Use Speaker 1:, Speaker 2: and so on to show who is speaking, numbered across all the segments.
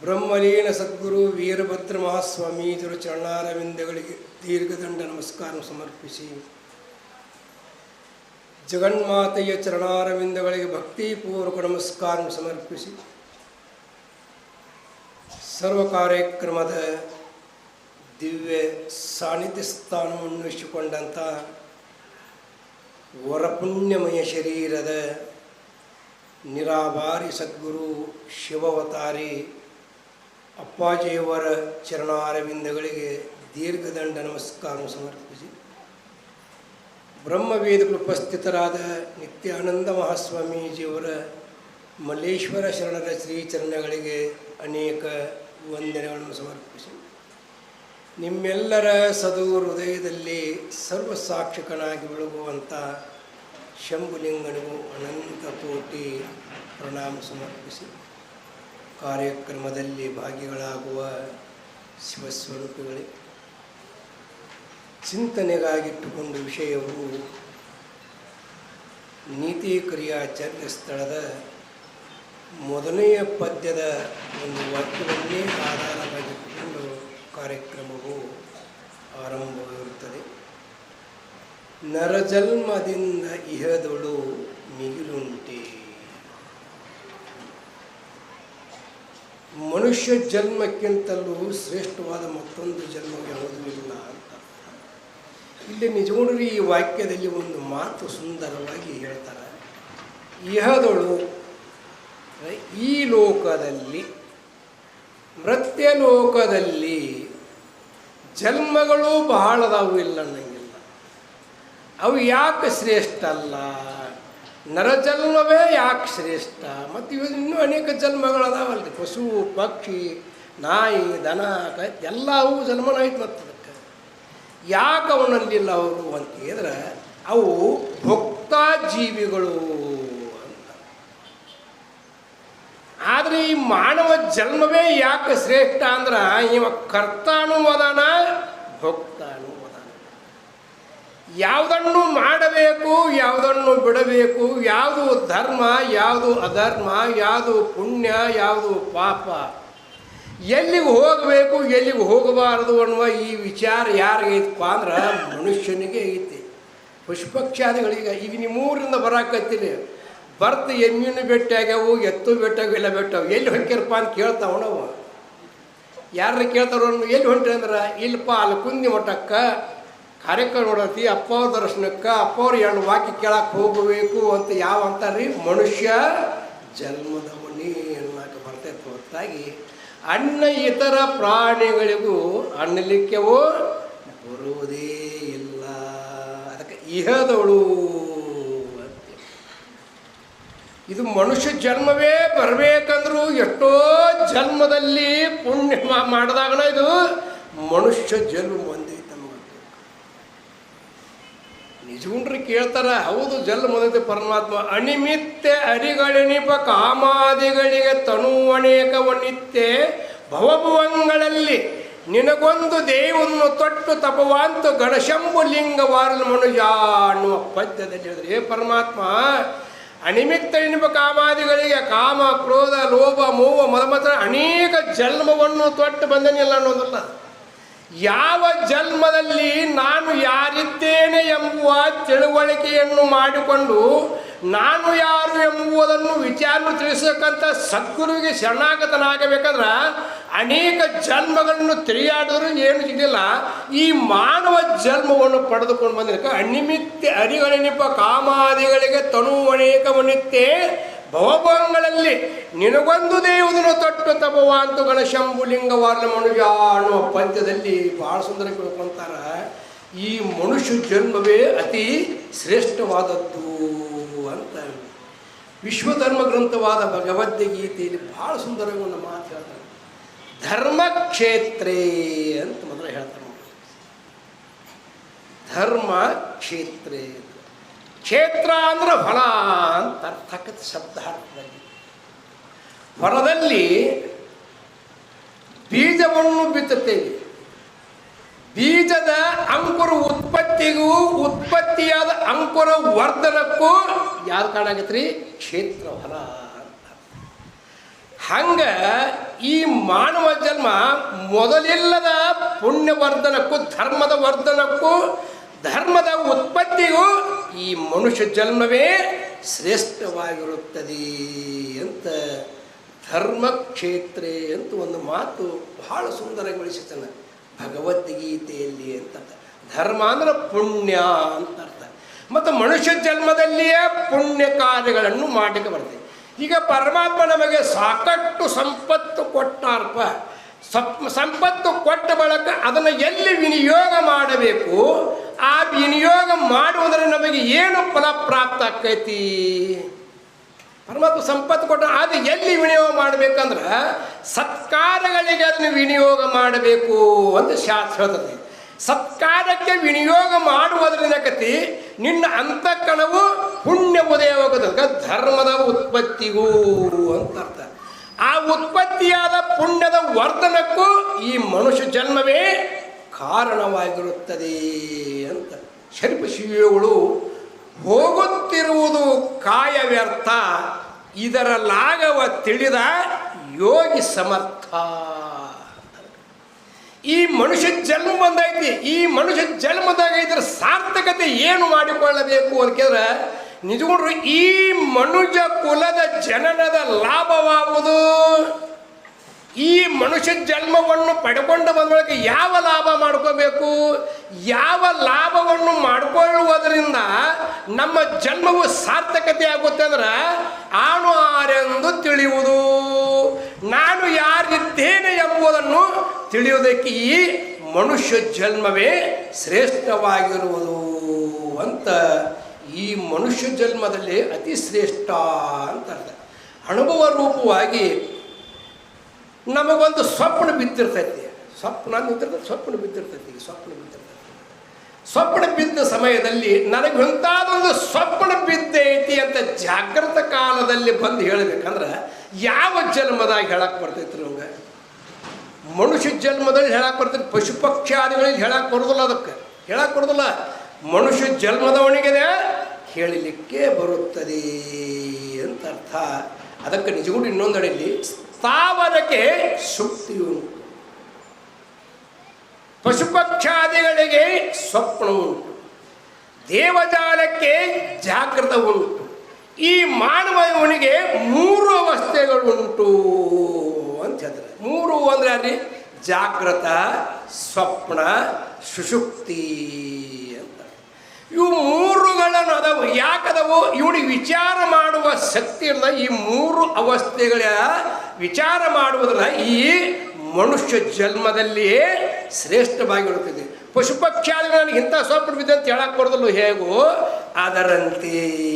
Speaker 1: ಬ್ರಹ್ಮಲೀನ ಸದ್ಗುರು ವೀರಭದ್ರ ಮಹಾಸ್ವಾಮೀಜರ ಚರಣಾರವಿಂದಗಳಿಗೆ ದೀರ್ಘದಂಡ ನಮಸ್ಕಾರ ಸಮರ್ಪಿಸಿ, ಜಗನ್ಮಾತೆಯ ಚರಣಾರವಿಂದಗಳಿಗೆ ಭಕ್ತಿಪೂರ್ವಕ ನಮಸ್ಕಾರ ಸಮರ್ಪಿಸಿ, ಸರ್ವ ಕಾರ್ಯಕ್ರಮದ ದಿವ್ಯ ಸಾನ್ನಿಧ್ಯ ಸ್ಥಾನವನ್ನು ಇಟ್ಟುಕೊಂಡಂಥ ವರಪುಣ್ಯಮಯ ಶರೀರದ ನಿರಾಭಾರಿ ಸದ್ಗುರು ಶಿವವತಾರಿ ಅಪ್ಪಾಜಿಯವರ ಚರಣಾರವಿಂದಗಳಿಗೆ ದೀರ್ಘದಂಡ ನಮಸ್ಕಾರ ಸಮರ್ಪಿಸಿ, ಬ್ರಹ್ಮವೇದಗಳು ಉಪಸ್ಥಿತರಾದ ನಿತ್ಯಾನಂದ ಮಹಾಸ್ವಾಮೀಜಿಯವರ ಮಲ್ಲೇಶ್ವರ ಶರಣರ ಶ್ರೀಚರಣಗಳಿಗೆ ಅನೇಕ ವಂದನೆಗಳನ್ನು ಸಮರ್ಪಿಸಿ, ನಿಮ್ಮೆಲ್ಲರ ಸದು ಹೃದಯದಲ್ಲಿ ಸರ್ವಸಾಕ್ಷಕನಾಗಿ ಬೆಳಗುವಂಥ ಶಂಭುಲಿಂಗನಿಗೂ ಅನಂತ ಕೋಟಿ ಪ್ರಣಾಮ ಸಮರ್ಪಿಸಿ, ಕಾರ್ಯಕ್ರಮದಲ್ಲಿ ಭಾಗಿಗಳಾಗುವ ಶಿವಸ್ವರೂಪಿಗಳೇ, ಚಿಂತನೆಗಾಗಿಟ್ಟುಕೊಂಡ ವಿಷಯವು ನೀತಿ ಕ್ರಿಯಾಚರ್ಯ ಸ್ಥಳದ ಮೊದಲನೆಯ ಪದ್ಯದ ಒಂದು ವಾಕ್ಯವನ್ನೇ ಆಧಾರವಾಗಿಟ್ಟುಕೊಂಡು ಕಾರ್ಯಕ್ರಮವು ಆರಂಭವಿರುತ್ತದೆ. ನರಜನ್ಮದಿಂದ ಇಹದೊಳು ಮಿಗಿಲುಂಟೆ. ಮನುಷ್ಯ ಜನ್ಮಕ್ಕಿಂತಲೂ ಶ್ರೇಷ್ಠವಾದ ಮತ್ತೊಂದು ಜನ್ಮ ಯಾವುದೂ ಇಲ್ಲ ಅಂತ ಇಲ್ಲಿ ನಿಜಗೊಂಡ್ರೆ ಈ ವಾಕ್ಯದಲ್ಲಿ ಒಂದು ಮಾತು ಸುಂದರವಾಗಿ ಹೇಳ್ತಾರೆ. ಇಹದೊಳು ಈ ಲೋಕದಲ್ಲಿ, ಮೃತ್ಯಲೋಕದಲ್ಲಿ ಜನ್ಮಗಳು ಬಹಳದಾವು ಇಲ್ಲ ಅನ್ನಂಗಿಲ್ಲ. ಅವು ಯಾಕೆ ಶ್ರೇಷ್ಠ ಅಲ್ಲ? ನರಜನ್ಮವೇ ಯಾಕೆ ಶ್ರೇಷ್ಠ? ಮತ್ತು ಇವು ಇನ್ನೂ ಅನೇಕ ಜನ್ಮಗಳದಾವಲ್ರಿ, ಪಶು ಪಕ್ಷಿ ನಾಯಿ ದನ ಎಲ್ಲವೂ ಜನ್ಮನಾಯ್ತು. ಮತ್ತು ಅದಕ್ಕೆ ಯಾಕೆ ಅವನಲ್ಲಿಲ್ಲ ಅವರು ಅಂತ ಹೇಳಿದ್ರೆ, ಅವು ಭೋಕ್ತಾ ಜೀವಿಗಳು ಅಂತ. ಆದರೆ ಈ ಮಾನವ ಜನ್ಮವೇ ಯಾಕೆ ಶ್ರೇಷ್ಠ ಅಂದ್ರೆ, ಇವ ಕರ್ತಾನು ಅದಾನ, ಭೋಕ್ತಾನು ಅದಾನ. ಯಾವುದನ್ನು ಮಾಡಬೇಕು, ಯಾವುದನ್ನು ಬಿಡಬೇಕು, ಯಾವುದು ಧರ್ಮ, ಯಾವುದು ಅಧರ್ಮ, ಯಾವುದು ಪುಣ್ಯ, ಯಾವುದು ಪಾಪ, ಎಲ್ಲಿಗೆ ಹೋಗಬೇಕು, ಎಲ್ಲಿಗೆ ಹೋಗಬಾರದು ಅನ್ನುವ ಈ ವಿಚಾರ ಯಾರಿಗೈತಪ್ಪ ಅಂದ್ರೆ ಮನುಷ್ಯನಿಗೆ ಐತಿ. ಪಶುಪಕ್ಷಾದಿಗಳಿಗೆ ಈಗ ನಿಮ್ಮೂರಿಂದ ಬರಾಕತ್ತೀನಿ, ಬರ್ತ ಎಮ್ಮಿನ ಭೇಟಿಯಾಗ್ಯಾವು, ಎತ್ತು ಭೇಟಿಯಾಗ ಎಲ್ಲ ಭೇಟಿಯಾವು, ಎಲ್ಲಿ ಹೊಕ್ಕಿರಪ್ಪ ಅಂತ ಕೇಳ್ತಾವ ನಾವು. ಯಾರು ಕೇಳ್ತಾರೋ ಎಲ್ಲಿ ಹೊಂಟ್ರಿ ಅಂದ್ರೆ, ಇಲ್ಲಪ್ಪ ಅಲ್ಲಿ ಕುಂದಿ ಮಠಕ್ಕೆ ಕಾರ್ಯಕ್ರಮ ನೋಡತಿ, ಅಪ್ಪ ಅವ್ರ ದರ್ಶನಕ್ಕೆ, ಅಪ್ಪ ಅವ್ರು ಎರಡು ವಾಕ್ಯ ಕೇಳಕ್ಕೆ ಹೋಗಬೇಕು ಅಂತ ಯಾವ ಅಂತಾರ್ರಿ, ಮನುಷ್ಯ ಜನ್ಮದವನೇ ಅನ್ನಕ್ಕೆ ಬರ್ತೈತೆ ಹೊರತಾಗಿ ಅನ್ನ ಇತರ ಪ್ರಾಣಿಗಳಿಗೂ ಅನ್ನಲಿಕ್ಕೆವೋ ಬರುವುದೇ ಇಲ್ಲ. ಅದಕ್ಕೆ ಇಹದವಳು ಅಂತ. ಇದು ಮನುಷ್ಯ ಜನ್ಮವೇ ಬರಬೇಕಂದ್ರೂ ಎಷ್ಟೋ ಜನ್ಮದಲ್ಲಿ ಪುಣ್ಯ ಮಾಡಿದಾಗನ ಇದು ಮನುಷ್ಯ ಜನ್ಮ ಬಂದೈತೆ. ನಿಜಗುಂಡ್ರಿ ಕೇಳ್ತಾರ, ಹೌದು ಜನ್ಮ ಬಂದೈತೆ ಪರಮಾತ್ಮ. ಅನಿಮಿತ್ಯ ಅರಿಗಳೆನಿಪ ಕಾಮಾದಿಗಳಿಗೆ ತನುವನೇಕವನಿತ್ಯ ಭವಭುವಂಗಳಲ್ಲಿ ನಿನಗೊಂದು ದೇವನ್ನು ತೊಟ್ಟು ತಪವಾಂತು ಗಣಶಂಭು ಲಿಂಗವಾರಲ ಮನುಜ ಅನ್ನುವ ಪದ್ಯದಲ್ಲಿ ಹೇಳಿದ್ರೆ, ಹೇ ಪರಮಾತ್ಮ, ಅನಿಮಿತ್ತ ಎನಿಪ ಕಾಮಾದಿಗಳಿಗೆ ಕಾಮ ಕ್ರೋಧ ಲೋಭ ಮೋಹ ಮದಮತ ಅನೇಕ ಜನ್ಮವನ್ನು ತೊಟ್ಟು ಬಂದನಿಲ್ಲ ಅನ್ನೋದಲ್ಲ. ಯಾವ ಜನ್ಮದಲ್ಲಿ ನಾನು ಯಾರಿದ್ದೇನೆ ಎಂಬುವ ತಿಳುವಳಿಕೆಯನ್ನು ಮಾಡಿಕೊಂಡು ನಾನು ಯಾರು ಎಂಬುದನ್ನು ವಿಚಾರ ತಿಳಿಸಕ್ಕಂಥ ಸದ್ಗುರುವಿಗೆ ಶರಣಾಗತನಾಗಬೇಕಾದ್ರೆ ಅನೇಕ ಜನ್ಮಗಳನ್ನು ತಿರುಗಾಡಿದ್ರು ಏನು ಸಿಗಲಿಲ್ಲ. ಈ ಮಾನವ ಜನ್ಮವನ್ನು ಪಡೆದುಕೊಂಡು ಬಂದಿರಕ ಅನಿಮಿತ್ಯ ಅರಿಗಳೆನಿಪ ಕಾಮಾದಿಗಳಿಗೆ ತನುವನೇಕವನಿತ್ಯ ಭವಭಂಗಳಲ್ಲಿ ನಿನಗೊಂದು ದೇವುದನ್ನು ತೊಟ್ಟು ತಪವಾಂತು ಗಣಶಂಭುಲಿಂಗವಾರ್ಲ ಮನುಜ ಅನ್ನುವ ಪದ್ಯದಲ್ಲಿ ಭಾಳ ಸುಂದರ ಕೇಳ್ಕೊಂತಾರ. ಈ ಮನುಷ್ಯ ಜನ್ಮವೇ ಅತಿ ಶ್ರೇಷ್ಠವಾದದ್ದು ಅಂತ ವಿಶ್ವಧರ್ಮ ಗ್ರಂಥವಾದ ಭಗವದ್ಗೀತೆಯಲ್ಲಿ ಭಾಳ ಸುಂದರವಾಗಿ ಒಂದು ಮಾತು ಹೇಳ್ತಾರೆ. ಧರ್ಮಕ್ಷೇತ್ರೇ ಅಂತ ಮೊದಲು ಹೇಳ್ತಾರೆ. ಧರ್ಮ ಕ್ಷೇತ್ರೇ, ಕ್ಷೇತ್ರ ಅಂದ್ರೆ ಹೊಲ ಅಂತ ಅರ್ಥಕ್ಕಂಥ ಶಬ್ದ ಅರ್ಥದಲ್ಲಿ. ಹೊಲದಲ್ಲಿ ಬೀಜವನ್ನು ಬಿತ್ತುತ್ತೇವೆ. ಬೀಜದ ಅಂಕುರ ಉತ್ಪತ್ತಿಗೂ ಉತ್ಪತ್ತಿಯಾದ ಅಂಕುರ ವರ್ಧನಕ್ಕೂ ಯಾವ್ದು ಕಾಣಾಗತ್ರಿ? ಕ್ಷೇತ್ರ ಹೊಲ ಅಂತ. ಹಂಗೆ ಈ ಮಾನವ ಜನ್ಮ ಮೊದಲಿಲ್ಲದ ಪುಣ್ಯವರ್ಧನಕ್ಕೂ ಧರ್ಮದ ವರ್ಧನಕ್ಕೂ ಧರ್ಮದ ಉತ್ಪತ್ತಿಗೂ ಈ ಮನುಷ್ಯ ಜನ್ಮವೇ ಶ್ರೇಷ್ಠವಾಗಿರುತ್ತದೆ ಅಂತ ಧರ್ಮಕ್ಷೇತ್ರೇ ಅಂತ ಒಂದು ಮಾತು ಬಹಳ ಸುಂದರಗೊಳಿಸುತ್ತಾನೆ ಭಗವದ್ಗೀತೆಯಲ್ಲಿ ಅಂತ. ಧರ್ಮ ಅಂದ್ರೆ ಪುಣ್ಯ ಅಂತ ಅರ್ಥ. ಮತ್ತು ಮನುಷ್ಯ ಜನ್ಮದಲ್ಲಿಯೇ ಪುಣ್ಯ ಕಾರ್ಯಗಳನ್ನು ಮಾಡಲಿಕ್ಕೆ ಬರ್ತದೆ. ಈಗ ಪರಮಾತ್ಮ ನಮಗೆ ಸಾಕಷ್ಟು ಸಂಪತ್ತು ಕೊಟ್ಟಾರಪ್ಪ. ಸಂಪತ್ತು ಕೊಟ್ಟ ಬಳಿಕ ಅದನ್ನು ಎಲ್ಲಿ ವಿನಿಯೋಗ ಮಾಡಬೇಕು, ಆ ವಿನಿಯೋಗ ಮಾಡುವುದರಿಂದ ನಮಗೆ ಏನು ಫಲ ಪ್ರಾಪ್ತ ಆಕೈತಿ? ಪರಮಾತ್ಮ ಸಂಪತ್ತು ಕೊಟ್ಟ ಅದು ಎಲ್ಲಿ ವಿನಿಯೋಗ ಮಾಡಬೇಕಂದ್ರೆ ಸತ್ಕಾರಗಳಿಗೆ ಅದನ್ನು ವಿನಿಯೋಗ ಮಾಡಬೇಕು ಅಂತ ಶಾಸ್ತ್ರ ಹೇಳ್ತದೆ. ಸತ್ಕಾರಕ್ಕೆ ವಿನಿಯೋಗ ಮಾಡುವುದರಿಂದ ಕತಿ ನಿನ್ನ ಅಂತಃಕರಣವು ಪುಣ್ಯ ಉದಯವಾಗುತ್ತದೆ, ಧರ್ಮದ ಉತ್ಪತ್ತಿಗೂ ಅಂತ ಅರ್ಥ. ಆ ಉತ್ಪತ್ತಿಯಾದ ಪುಣ್ಯದ ವರ್ಧನಕ್ಕೂ ಈ ಮನುಷ್ಯ ಜನ್ಮವೇ ಕಾರಣವಾಗಿರುತ್ತದೆ ಅಂತ. ಶರೀಫ ಶಿವಿಗಳು ಹೋಗುತ್ತಿರುವುದು ಕಾಯ ವ್ಯರ್ಥ, ಇದರ ಲಾಘವ ತಿಳಿದ ಯೋಗಿ ಸಮರ್ಥ. ಈ ಮನುಷ್ಯ ಜನ್ಮ ಬಂದೈತಿ, ಈ ಮನುಷ್ಯ ಜನ್ಮದಾಗ ಇದರ ಸಾರ್ಥಕತೆ ಏನು ಮಾಡಿಕೊಳ್ಳಬೇಕು ಅಂತ ಕೇಳಿದ್ರೆ ನಿಜಗೊಂಡ್ರು ಈ ಮನುಷ್ಯ ಕುಲದ ಜನನದ ಲಾಭವಾಗುವುದು. ಈ ಮನುಷ್ಯ ಜನ್ಮವನ್ನು ಪಡ್ಕೊಂಡು ಬಂದ ಬಳಿಕ ಯಾವ ಲಾಭ ಮಾಡ್ಕೋಬೇಕು, ಯಾವ ಲಾಭವನ್ನು ಮಾಡಿಕೊಳ್ಳುವುದರಿಂದ ನಮ್ಮ ಜನ್ಮವು ಸಾರ್ಥಕತೆ ಆಗುತ್ತೆ ಅಂದ್ರೆ ಆನು ಆರೆಂದು ತಿಳಿಯುವುದು, ನಾನು ಯಾರಿದ್ದೇನೆ ಎಂಬುದನ್ನು ತಿಳಿಯುವುದಕ್ಕೆ ಈ ಮನುಷ್ಯ ಜನ್ಮವೇ ಶ್ರೇಷ್ಠವಾಗಿರುವುದು ಅಂತ. ಈ ಮನುಷ್ಯ ಜನ್ಮದಲ್ಲಿ ಅತಿ ಶ್ರೇಷ್ಠ ಅಂತ ಅರ್ಥ. ಅನುಭವ ರೂಪವಾಗಿ ನಮಗೊಂದು ಸ್ವಪ್ನ ಬಿದ್ದಿರ್ತೈತಿ, ಸ್ವಪ್ನ ಬಿದ್ದಿರ್ತೈತಿ. ಸ್ವಪ್ನ ಬಿದ್ದ ಸಮಯದಲ್ಲಿ ನನಗೆ ಇಂಥದ್ದೊಂದು ಸ್ವಪ್ನ ಬಿದ್ದೈತಿ ಅಂತ ಜಾಗೃತ ಕಾಲದಲ್ಲಿ ಬಂದು ಹೇಳಬೇಕಂದ್ರೆ ಯಾವ ಜನ್ಮದಾಗ ಹೇಳಕ್ಕೆ ಬರ್ತೈತಿ ನಮ್ಗೆ? ಮನುಷ್ಯ ಜನ್ಮದಲ್ಲಿ ಹೇಳಕ್ಕೆ ಬರ್ತೈತಿ, ಪಶು ಪಕ್ಷಾದಿಗಳಿಗೆ ಹೇಳಕ್ಕೆ ಬರೋದಿಲ್ಲ. ಅದಕ್ಕೆ ಹೇಳಕ್ಕೆ ಬರೋದಿಲ್ಲ. ಮನುಷ್ಯ ಜನ್ಮದವನಿಗೆ ಹೇಳಲಿಕ್ಕೆ ಬರುತ್ತದೆ ಅಂತ ಅರ್ಥ. ಅದಕ್ಕೆ ನಿಜಗುಂಡು ಇನ್ನೊಂದೆಡೆಯಲ್ಲಿ ಸ್ಥಾವರಕ್ಕೆ ಶುಕ್ತಿಯುಂಟು, ಪಶುಪಕ್ಷಾದಿಗಳಿಗೆ ಸ್ವಪ್ನ ಉಂಟು, ದೇವಜಾಲಕ್ಕೆ ಜಾಗೃತ ಉಂಟು. ಈ ಮಾನವನಿಗೆ 3 ಅವಸ್ಥೆಗಳುಂಟು ಅಂತ ಹೇಳ್ತಾರೆ. 3 ಅಂದರೆ ಅಲ್ಲಿ ಜಾಗೃತ, ಸ್ವಪ್ನ, ಸುಷುಪ್ತಿ ಅಂತ. ಇವು 3ಗಳನ್ನು ಅದಾವು. ಯಾಕದವು? ಇವನಿಗೆ ವಿಚಾರ ಮಾಡುವ ಶಕ್ತಿ ಇರದ ಈ 3 ಅವಸ್ಥೆಗಳ ವಿಚಾರ ಮಾಡುವುದರ ಈ ಮನುಷ್ಯ ಜನ್ಮದಲ್ಲಿಯೇ ಶ್ರೇಷ್ಠವಾಗಿರುತ್ತದೆ. ಪಶುಪಕ್ಷಾದಿಗಳು ನನಗೆ ಇಂಥ ಸ್ವಪ್ನ ಬಿದ್ದೆ ಅಂತ ಹೇಳಕ್ಕೆ ಬರೋದಲ್ಲ, ಹೇಗೋ ಅದರಂತೆ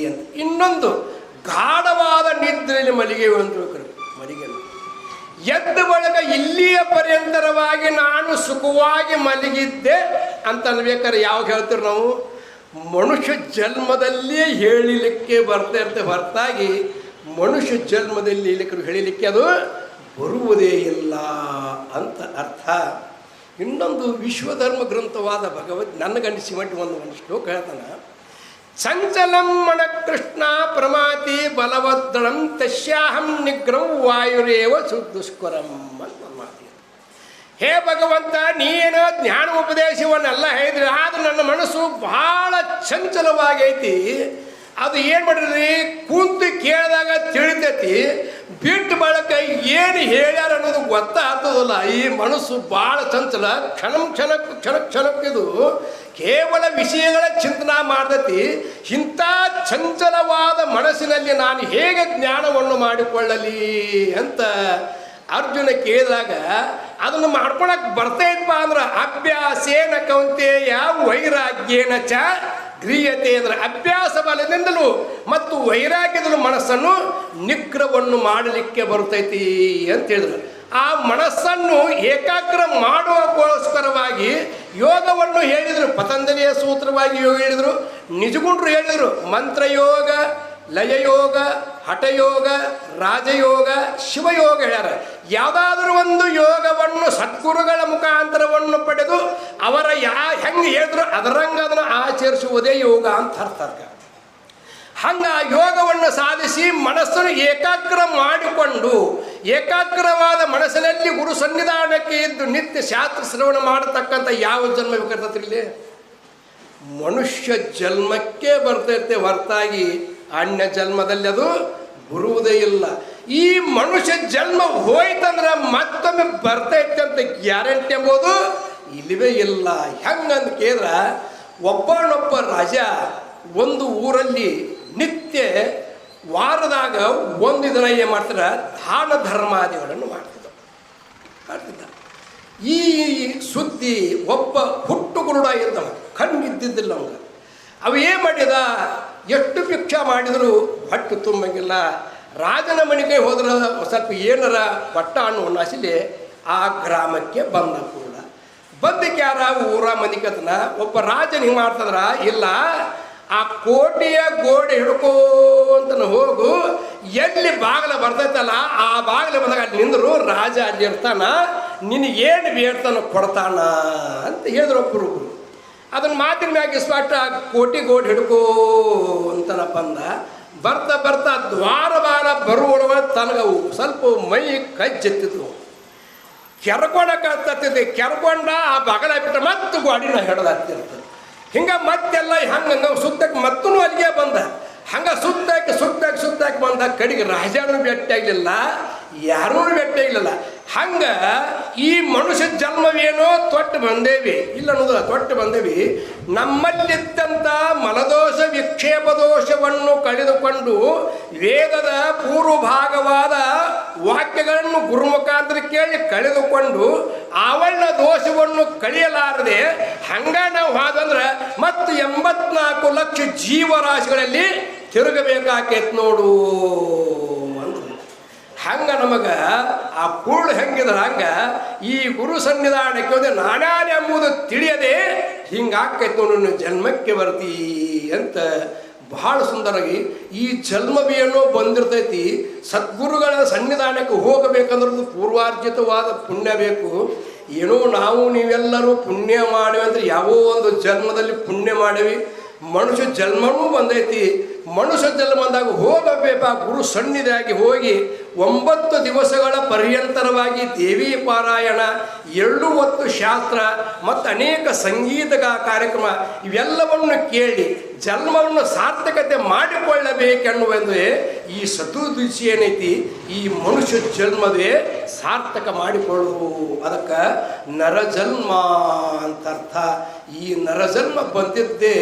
Speaker 1: ಅಂತ. ಇನ್ನೊಂದು ಗಾಢವಾದ ನಿದ್ರೆಯಲ್ಲಿ ಮಲಿಗೆವು ಅಂತ ಮಲಿಗೆ ಎದ್ದ ಬಳಿಕ ಇಲ್ಲಿಯ ಪರ್ಯಂತರವಾಗಿ ನಾನು ಸುಖವಾಗಿ ಮಲಗಿದ್ದೆ ಅಂತ ಅನ್ಬೇಕಾದ್ರೆ ಯಾವಾಗ ಹೇಳ್ತೀವಿ ನಾವು? ಮನುಷ್ಯ ಜನ್ಮದಲ್ಲಿಯೇ ಹೇಳಲಿಕ್ಕೆ ಬರ್ತಾ ಇರ್ತೇವೆ ಹೊರತಾಗಿ ಮನುಷ್ಯ ಜನ್ಮದಲ್ಲಿ ಹೇಳಲಿಕ್ಕೆ ಅದು ಬರುವುದೇ ಇಲ್ಲ ಅಂತ ಅರ್ಥ. ಇನ್ನೊಂದು ವಿಶ್ವಧರ್ಮ ಗ್ರಂಥವಾದ ನನಗನ್ನಿಸಿ ಮಟ್ಟಿ ಒಂದು ಶ್ಲೋಕ ಹೇಳ್ತಾನೆ. ಚಂಚಲಂ ಮಣ ಕೃಷ್ಣ ಪ್ರಮಾತಿ ಬಲವದ್ದಳಂ ತಸ್ಯಾಹಂ ನಿಗ್ರಹ ವಾಯುರೇವ ದುಷ್ಕರಂ ಅಂತ ಮಾತು. ಹೇ ಭಗವಂತ, ನೀನು ಜ್ಞಾನ ಉಪದೇಶವನ್ನೆಲ್ಲ ಹೇಳಿದ್ರಿ, ಆದ್ರೆ ನನ್ನ ಮನಸ್ಸು ಬಹಳ ಚಂಚಲವಾಗೈತಿ. ಅದು ಏನು ಮಾಡಿದ್ರಿ, ಕೂತು ಕೇಳಿದಾಗ ತಿಳಿತೈತಿ, ಬಿಟ್ಟು ಬಳಕ ಏನು ಹೇಳ್ಯಾರ ಅನ್ನೋದು ಗೊತ್ತಾಗ್ತದಲ್ಲ. ಈ ಮನಸ್ಸು ಭಾಳ ಚಂಚಲ, ಕ್ಷಣಕ್ಕಿದು ಕೇವಲ ವಿಷಯಗಳ ಚಿಂತನೆ ಮಾಡ್ತೈತಿ. ಇಂಥ ಚಂಚಲವಾದ ಮನಸ್ಸಿನಲ್ಲಿ ನಾನು ಹೇಗೆ ಜ್ಞಾನವನ್ನು ಮಾಡಿಕೊಳ್ಳಲಿ ಅಂತ ಅರ್ಜುನ ಕೇಳಿದಾಗ ಅದನ್ನು ಮಾಡ್ಕೊಳಕ್ಕೆ ಬರ್ತೈತಪ್ಪ ಅಂದ್ರೆ ಅಭ್ಯಾಸೇನ ಕೌಂತೆಯ ವೈರಾಗ್ಯೇನ ಚ ಕ್ರಿಯತೆ ಅಂದರೆ ಅಭ್ಯಾಸ ಬಲದಿಂದಲೂ ಮತ್ತು ವೈರಾಗ್ಯದಲ್ಲೂ ಮನಸ್ಸನ್ನು ನಿಗ್ರಹವನ್ನು ಮಾಡಲಿಕ್ಕೆ ಬರ್ತೈತಿ ಅಂತ ಹೇಳಿದ್ರು. ಆ ಮನಸ್ಸನ್ನು ಏಕಾಗ್ರ ಮಾಡುವಕ್ಕೋಸ್ಕರವಾಗಿ ಯೋಗವನ್ನು ಹೇಳಿದರು. ಪತಂಜಲಿಯ ಸೂತ್ರವಾಗಿ ಯೋಗ ಹೇಳಿದರು, ನಿಜಗುಂಡ್ರು ಹೇಳಿದರು. ಮಂತ್ರಯೋಗ, ಲಯಯೋಗ, ಹಠಯೋಗ, ರಾಜಯೋಗ, ಶಿವಯೋಗ ಹೇಳ್ಯಾರ. ಯಾವುದಾದ್ರೂ ಒಂದು ಯೋಗವನ್ನು ಸದ್ಗುರುಗಳ ಮುಖಾಂತರವನ್ನು ಪಡೆದು ಅವರ ಹೆಂಗೆ ಹೇಳಿದ್ರು ಅದರಂಗ ಅದನ್ನು ಆಚರಿಸುವುದೇ ಯೋಗ ಅಂತ ಅರ್ಥ. ಹಂಗೆ ಯೋಗವನ್ನು ಸಾಧಿಸಿ ಮನಸ್ಸನ್ನು ಏಕಾಗ್ರ ಮಾಡಿಕೊಂಡು ಏಕಾಗ್ರವಾದ ಮನಸ್ಸಿನಲ್ಲಿ ಗುರು ಸನ್ನಿಧಾನಕ್ಕೆ ಇದ್ದು ನಿತ್ಯ ಶಾಸ್ತ್ರ ಶ್ರವಣ ಮಾಡತಕ್ಕಂಥ ಯಾವ ಜನ್ಮ ಬೇಕಾಗ್ತತಿಲ್ಲಿ? ಮನುಷ್ಯ ಜನ್ಮಕ್ಕೆ ಬರ್ತೈತೆ ಹೊರತಾಗಿ ಅನ್ಯ ಜನ್ಮದಲ್ಲಿ ಅದು ಬರುವುದೇ ಇಲ್ಲ. ಈ ಮನುಷ್ಯ ಜನ್ಮ ಹೋಯ್ತಂದ್ರೆ ಮತ್ತೊಮ್ಮೆ ಬರ್ತೈತೆ ಅಂತ ಗ್ಯಾರಂಟಿ ಎಂಬುದು ಇಲ್ಲವೇ ಇಲ್ಲ. ಹೆಂಗಂತ ಕೇಳಿದ್ರೆ, ಒಬ್ಬನೊಬ್ಬ ರಾಜ ಒಂದು ಊರಲ್ಲಿ ನಿತ್ಯ ವಾರದಾಗ ಒಂದು ದಿನ ಏನು ಮಾಡ್ತಾರೆ, ದಾನ ಧರ್ಮಾದಿಗಳನ್ನು ಮಾಡ್ತಿದ್ದ. ಈ ಸುದ್ದಿ ಒಬ್ಬ ಹುಟ್ಟು ಕುರುಡ ಇದ್ದವ, ಕಣ್ಣಿದ್ದಿದ್ದಿಲ್ಲ ಅವಾಗ. ಅವ ಏನು ಮಾಡಿದ, ಎಷ್ಟು ಭಿಕ್ಷಾ ಮಾಡಿದರೂ ಹೊಟ್ಟೆ ತುಂಬಂಗಿಲ್ಲ. ರಾಜನ ಮನೆಗೆ ಹೋದ್ರೆ ಸ್ವಲ್ಪ ಏನಾರ ಪಟ್ಟ ಅನ್ನೋ ನಾಸಿಲೆ ಆ ಗ್ರಾಮಕ್ಕೆ ಬಂದ ಕೂಡ. ಬಂದಕ್ಕೆ ಯಾರ ಊರ ಮನಿಕತನ ಒಬ್ಬ ರಾಜನ ಹಿಂಗೆ ಮಾಡ್ತದ್ರ, ಇಲ್ಲ ಆ ಕೋಟೆಯ ಗೋಡೆ ಹಿಡ್ಕೋಂತನ ಹೋಗು, ಎಲ್ಲಿ ಬಾಗಿಲ ಬರ್ತೈತಲ್ಲ ಆ ಬಾಗಿಲ ಬಂದಾಗ ಅಲ್ಲಿ ನಿಂದರು, ರಾಜ ಅಲ್ಲಿ ಇರ್ತಾನ, ನಿನಗೇನು ಬೇಡ್ತಾನ ಕೊಡ್ತಾನ ಅಂತ ಹೇಳಿದ್ರು ಒಬ್ಬರು. ಅದನ್ನ ಮಾತಿನ ಮ್ಯಾಗ ಸ್ಪಾಟ್ ಆ ಕೋಟೆ ಗೋಡೆ ಹಿಡ್ಕೋ ಅಂತನ ಬಂದ. ಬರ್ತಾ ಬರ್ತಾ ದ್ವಾರ ಬಾರ ಬರುವೊಳಗ ತನಗವು ಸ್ವಲ್ಪ ಮೈ ಕಜ್ಜೆತ್ತಿದ್ವು. ಕೆರ್ಕೊಂಡಕ್ಕಾಗ್ತದೆ, ಕೆರ್ಕೊಂಡ ಆ ಬಾಗಲ ಬಿಟ್ಟು ಮತ್ತೆ ಗಾಡಿನ ಹಿಡ್ದಾಗ್ತಿರ್ತದೆ. ಹಿಂಗೆ ಮತ್ತೆಲ್ಲ ಹಂಗೆ ಸುತ್ತಕ್ಕೆ ಮತ್ತೂ ಅಲ್ಲಿಗೆ ಬಂದ. ಹಂಗೆ ಸುತ್ತಾಕಿ ಬಂದ. ಕಡೆಗೆ ರಾಜನೂ ಭೇಟಿಯಾಗಲಿಲ್ಲ, ಯಾರೂ ಭೇಟಿಯಾಗಲಿಲ್ಲ. ಹಂಗೆ ಈ ಮನುಷ್ಯ ಜನ್ಮವೇನೋ ತೊಟ್ಟು ಬಂದೇವಿ, ಇಲ್ಲ ಅನ್ನೋದು ತೊಟ್ಟು ಬಂದೇವಿ. ನಮ್ಮಲ್ಲಿದ್ದಂಥ ಮಲದೋಷ ವಿಕ್ಷೇಪ ದೋಷವನ್ನು ಕಳೆದುಕೊಂಡು ವೇದದ ಪೂರ್ವಭಾಗವಾದ ವಾಕ್ಯಗಳನ್ನು ಗುರುಮುಖಾಂತರ ಕೇಳಿ ಕಳೆದುಕೊಂಡು ಅವಳ ದೋಷವನ್ನು ಕಳೆಯಲಾರದೆ ಹಂಗ ನಾವು ಹಾದಂದ್ರೆ ಮತ್ತು 84 ಲಕ್ಷ ಜೀವರಾಶಿಗಳಲ್ಲಿ ತಿರುಗಬೇಕಾಕೈತೆ ನೋಡು ಅಂದ್ರು. ಹಂಗೆ ನಮಗೆ ಆ ಪೂರ್ಣ ಹೆಂಗಿದ್ರೆ ಹಂಗೆ ಈ ಗುರು ಸನ್ನಿಧಾನಕ್ಕೆ ಹೋದೆ ನಾನಾನೇ ಎಂಬುದು ತಿಳಿಯದೆ ಹಿಂಗಾಕೈತೆ ನೋಡು, ನೀನು ಜನ್ಮಕ್ಕೆ ಬರ್ತೀ ಅಂತ ಬಹಳ ಸುಂದರವಾಗಿ ಈ ಜನ್ಮವೇನೋ ಬಂದಿರ್ತೈತಿ. ಸದ್ಗುರುಗಳ ಸನ್ನಿಧಾನಕ್ಕೆ ಹೋಗಬೇಕಂದ್ರದ್ದು ಪೂರ್ವಾರ್ಜಿತವಾದ ಪುಣ್ಯ ಬೇಕು. ಏನೋ ನಾವು ನೀವೆಲ್ಲರೂ ಪುಣ್ಯ ಮಾಡಿವಿ ಅಂದರೆ ಯಾವೋ ಒಂದು ಜನ್ಮದಲ್ಲಿ ಪುಣ್ಯ ಮಾಡಿವಿ, ಮನುಷ್ಯ ಜನ್ಮನೂ ಬಂದೈತಿ. ಮನುಷ್ಯ ಜನ್ಮ ಬಂದಾಗ ಹೋಗಬೇಕು ಆ ಗುರು ಸನ್ನಿಧಿಯಾಗಿ ಹೋಗಿ 9 ದಿವಸಗಳ ಪರ್ಯಂತರವಾಗಿ ದೇವಿ ಪಾರಾಯಣ, 2 ಹೊತ್ತು ಶಾಸ್ತ್ರ ಮತ್ತು ಅನೇಕ ಸಂಗೀತ ಕಾರ್ಯಕ್ರಮ ಇವೆಲ್ಲವನ್ನು ಕೇಳಿ ಜನ್ಮವನ್ನು ಸಾರ್ಥಕತೆ ಮಾಡಿಕೊಳ್ಳಬೇಕೆನ್ನುವುದೇ ಈ ಸತುದೃಷ್ಟಿ ಏನೈತಿ, ಈ ಮನುಷ್ಯ ಜನ್ಮವೇ ಸಾರ್ಥಕ ಮಾಡಿಕೊಳ್ಳುವು. ಅದಕ್ಕೆ ನರಜನ್ಮ ಅಂತ ಅರ್ಥ. ಈ ನರಜನ್ಮ ಬಂದಿದ್ದೇ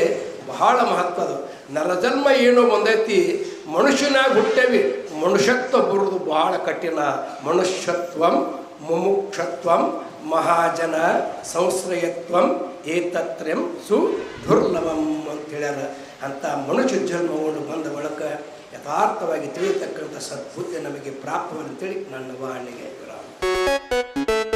Speaker 1: ಬಹಳ ಮಹತ್ವದ. ನರಜನ್ಮ ಏನೋ ಬಂದೈತಿ, ಮನುಷ್ಯನಾಗಿ ಹುಟ್ಟೇವಿ, ಮನುಷ್ಯತ್ವ ಬರುವುದು ಬಹಳ ಕಠಿಣ. ಮನುಷ್ಯತ್ವಂ ಮುಮುಕ್ಷತ್ವಂ ಮಹಾಜನ ಸಂಶ್ರಯತ್ವಂ ಏತತ್ರಂ ಸುದುರ್ಲಭಂ ಅಂತ ಹೇಳ್ಯಾರ. ಅಂಥ ಮನುಷ್ಯ ಜನ್ಮವನ್ನು ಬಂದ ಬಳಿಕ ಯಥಾರ್ಥವಾಗಿ ತಿಳಿಯತಕ್ಕಂಥ ಸದ್ಬುದ್ಧಿ ನಮಗೆ ಪ್ರಾಪ್ತವಂತೇಳಿ ನನ್ನ ವಾಣಿಗೆ ವಿರಾಮ.